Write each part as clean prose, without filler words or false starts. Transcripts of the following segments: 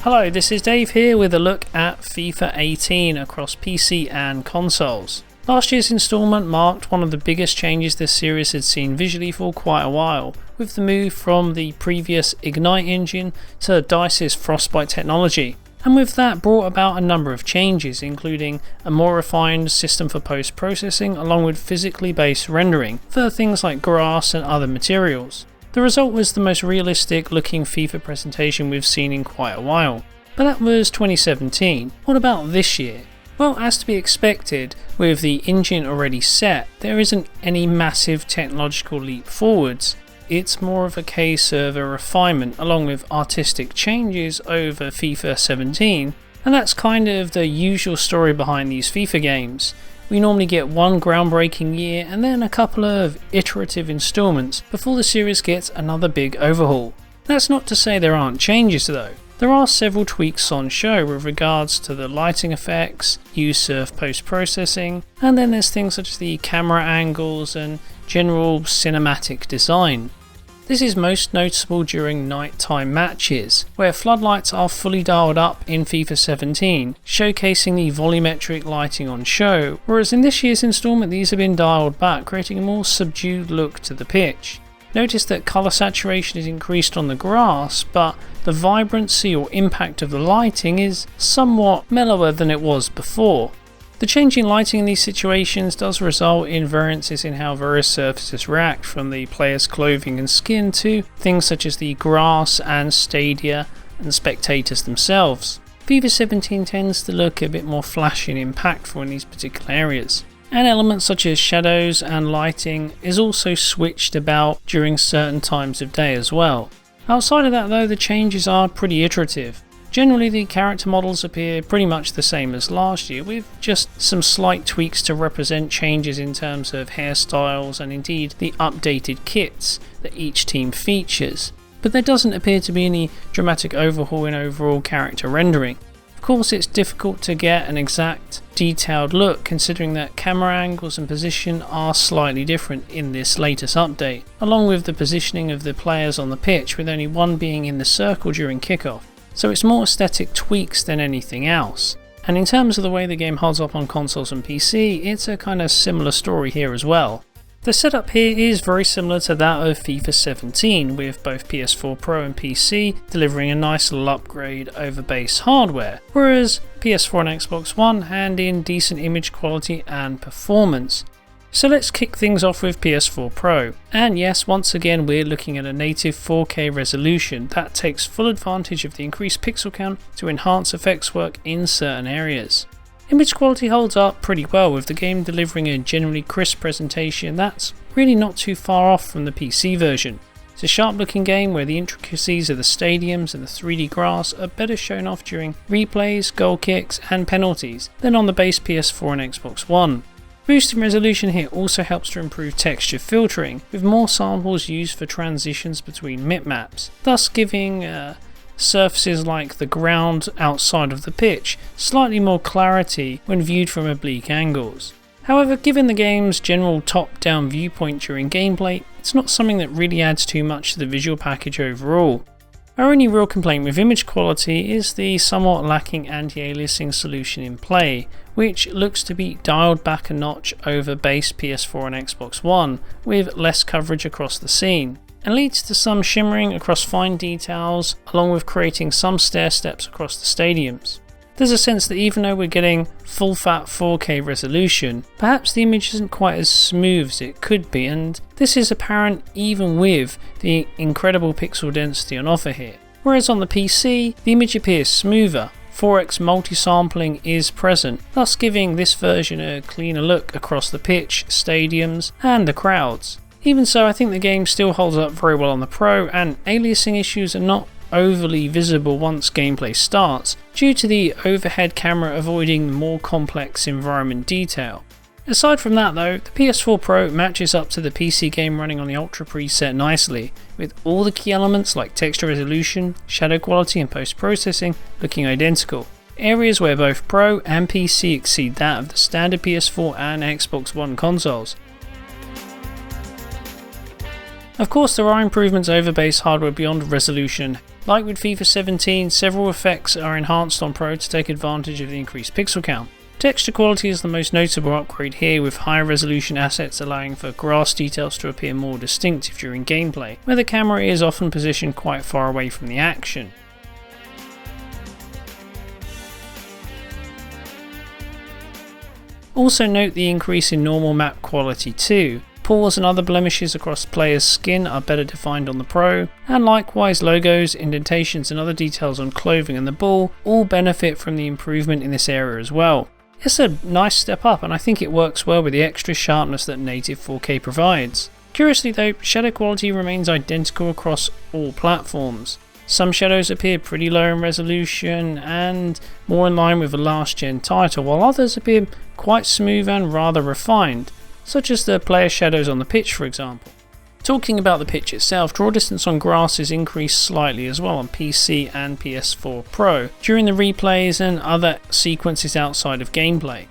Hello, this is Dave here with a look at FIFA 18 across PC and consoles. Last year's installment marked one of the biggest changes this series had seen visually for quite a while, with the move from the previous Ignite engine to DICE's Frostbite technology. And with that brought about a number of changes, including a more refined system for post-processing along with physically based rendering for things like grass and other materials. The result was the most realistic looking FIFA presentation we've seen in quite a while. But that was 2017. What about this year? Well, as to be expected, with the engine already set, there isn't any massive technological leap forwards. It's more of a case of a refinement along with artistic changes over FIFA 17, and that's kind of the usual story behind these FIFA games. We normally get one groundbreaking year and then a couple of iterative installments before the series gets another big overhaul. That's not to say there aren't changes though. There are several tweaks on show with regards to the lighting effects, use of post-processing, and then there's things such as the camera angles and general cinematic design. This is most noticeable during nighttime matches, where floodlights are fully dialed up in FIFA 17, showcasing the volumetric lighting on show, whereas in this year's installment these have been dialed back, creating a more subdued look to the pitch. Notice that colour saturation is increased on the grass, but the vibrancy or impact of the lighting is somewhat mellower than it was before. The change in lighting in these situations does result in variances in how various surfaces react, from the player's clothing and skin to things such as the grass and stadia and spectators themselves. FIFA 17 tends to look a bit more flashy and impactful in these particular areas. And elements such as shadows and lighting is also switched about during certain times of day as well. Outside of that though, the changes are pretty iterative. Generally the character models appear pretty much the same as last year, with just some slight tweaks to represent changes in terms of hairstyles and indeed the updated kits that each team features. But there doesn't appear to be any dramatic overhaul in overall character rendering. Of course, it's difficult to get an exact detailed look considering that camera angles and position are slightly different in this latest update, along with the positioning of the players on the pitch, with only one being in the circle during kickoff. So it's more aesthetic tweaks than anything else. And in terms of the way the game holds up on consoles and PC, it's a kind of similar story here as well. The setup here is very similar to that of FIFA 17, with both PS4 Pro and PC delivering a nice little upgrade over base hardware, whereas PS4 and Xbox One hand in decent image quality and performance. So let's kick things off with PS4 Pro, and yes, once again we're looking at a native 4K resolution that takes full advantage of the increased pixel count to enhance effects work in certain areas. Image quality holds up pretty well, with the game delivering a generally crisp presentation that's really not too far off from the PC version. It's a sharp looking game where the intricacies of the stadiums and the 3D grass are better shown off during replays, goal kicks and penalties than on the base PS4 and Xbox One. Boosting resolution here also helps to improve texture filtering, with more samples used for transitions between mipmaps, thus giving surfaces like the ground outside of the pitch slightly more clarity when viewed from oblique angles. However, given the game's general top-down viewpoint during gameplay, it's not something that really adds too much to the visual package overall. Our only real complaint with image quality is the somewhat lacking anti-aliasing solution in play, which looks to be dialed back a notch over base PS4 and Xbox One, with less coverage across the scene, and leads to some shimmering across fine details, along with creating some stair steps across the stadiums. There's a sense that even though we're getting full fat 4K resolution, perhaps the image isn't quite as smooth as it could be, and this is apparent even with the incredible pixel density on offer here. Whereas on the PC, the image appears smoother. 4x multi-sampling is present, thus giving this version a cleaner look across the pitch, stadiums and the crowds. Even so, I think the game still holds up very well on the Pro, and aliasing issues are not overly visible once gameplay starts, due to the overhead camera avoiding more complex environment detail. Aside from that though, the PS4 Pro matches up to the PC game running on the Ultra preset nicely, with all the key elements like texture resolution, shadow quality and post-processing looking identical. Areas where both Pro and PC exceed that of the standard PS4 and Xbox One consoles. Of course, there are improvements over base hardware beyond resolution. Like with FIFA 17, several effects are enhanced on Pro to take advantage of the increased pixel count. Texture quality is the most notable upgrade here, with higher resolution assets allowing for grass details to appear more distinctive during gameplay, where the camera is often positioned quite far away from the action. Also note the increase in normal map quality too. Pores and other blemishes across players' skin are better defined on the Pro, and likewise logos, indentations and other details on clothing and the ball all benefit from the improvement in this area as well. It's a nice step up, and I think it works well with the extra sharpness that native 4K provides. Curiously though, shadow quality remains identical across all platforms. Some shadows appear pretty low in resolution and more in line with a last gen title, while others appear quite smooth and rather refined, such as the player shadows on the pitch for example. Talking about the pitch itself, draw distance on grass is increased slightly as well on PC and PS4 Pro during the replays and other sequences outside of gameplay.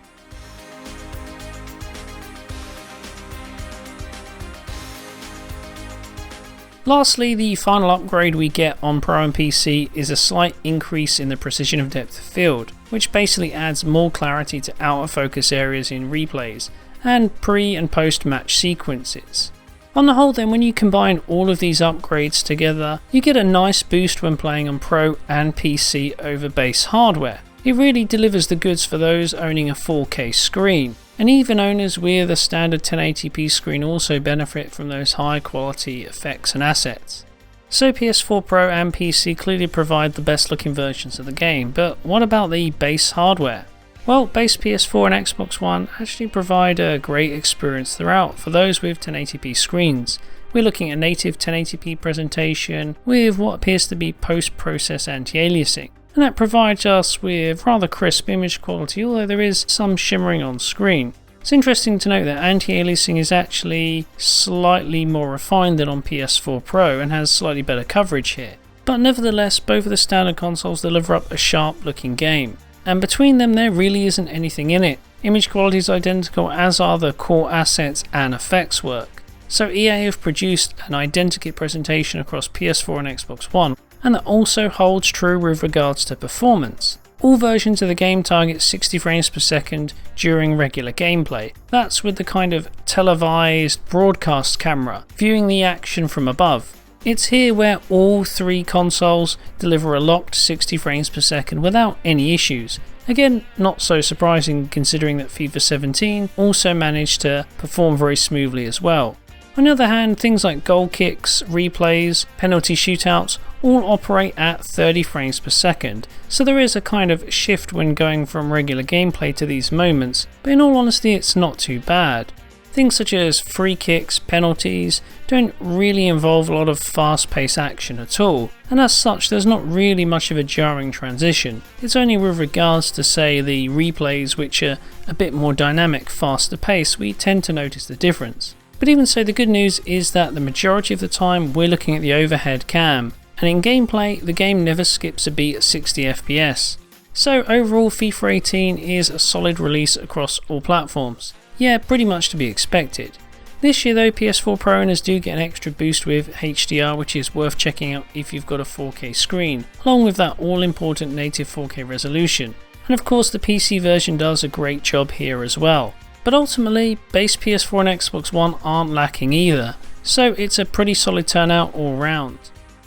Lastly, the final upgrade we get on Pro and PC is a slight increase in the precision of depth of field, which basically adds more clarity to outer focus areas in replays and pre and post match sequences. On the whole then, when you combine all of these upgrades together, you get a nice boost when playing on Pro and PC over base hardware. It really delivers the goods for those owning a 4K screen, and even owners with a standard 1080p screen also benefit from those high quality effects and assets. So PS4 Pro and PC clearly provide the best looking versions of the game, but what about the base hardware? Well, base PS4 and Xbox One actually provide a great experience throughout for those with 1080p screens. We're looking at native 1080p presentation with what appears to be post-process anti-aliasing, and that provides us with rather crisp image quality, although there is some shimmering on screen. It's interesting to note that anti-aliasing is actually slightly more refined than on PS4 Pro and has slightly better coverage here, but nevertheless both of the standard consoles deliver up a sharp looking game. And between them there really isn't anything in it. Image quality is identical, as are the core assets and effects work. So EA have produced an identikit presentation across PS4 and Xbox One, and that also holds true with regards to performance. All versions of the game target 60 frames per second during regular gameplay. That's with the kind of televised broadcast camera, viewing the action from above. It's here where all three consoles deliver a locked 60 frames per second without any issues. Again, not so surprising considering that FIFA 17 also managed to perform very smoothly as well. On the other hand, things like goal kicks, replays, penalty shootouts all operate at 30 frames per second, so there is a kind of shift when going from regular gameplay to these moments, but in all honesty it's not too bad. Things such as free kicks, penalties, don't really involve a lot of fast-paced action at all, and as such there's not really much of a jarring transition. It's only with regards to say the replays, which are a bit more dynamic, faster paced, we tend to notice the difference. But even so, the good news is that the majority of the time we're looking at the overhead cam, and in gameplay the game never skips a beat at 60 FPS. So overall FIFA 18 is a solid release across all platforms. Yeah, pretty much to be expected. This year though, PS4 Pro owners do get an extra boost with HDR, which is worth checking out if you've got a 4K screen, along with that all important native 4K resolution. And of course the PC version does a great job here as well. But ultimately, base PS4 and Xbox One aren't lacking either, so it's a pretty solid turnout all round.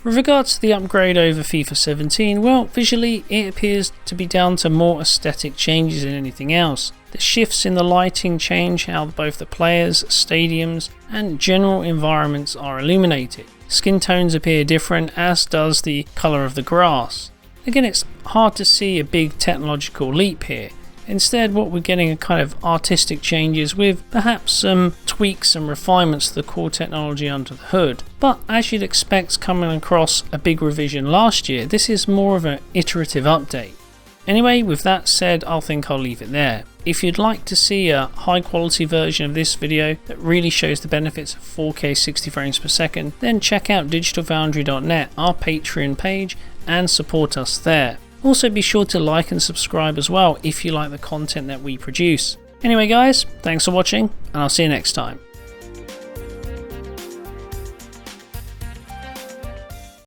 With regards to the upgrade over FIFA 17, well, visually it appears to be down to more aesthetic changes than anything else. The shifts in the lighting change how both the players, stadiums and general environments are illuminated. Skin tones appear different, as does the colour of the grass. Again, it's hard to see a big technological leap here. Instead, what we're getting are kind of artistic changes with perhaps some tweaks and refinements to the core technology under the hood. But as you'd expect coming across a big revision last year, this is more of an iterative update. Anyway, with that said, I'll leave it there. If you'd like to see a high quality version of this video that really shows the benefits of 4K 60 frames per second, then check out digitalfoundry.net, our Patreon page, and support us there. Also be sure to like and subscribe as well if you like the content that we produce. Anyway guys, thanks for watching, and I'll see you next time.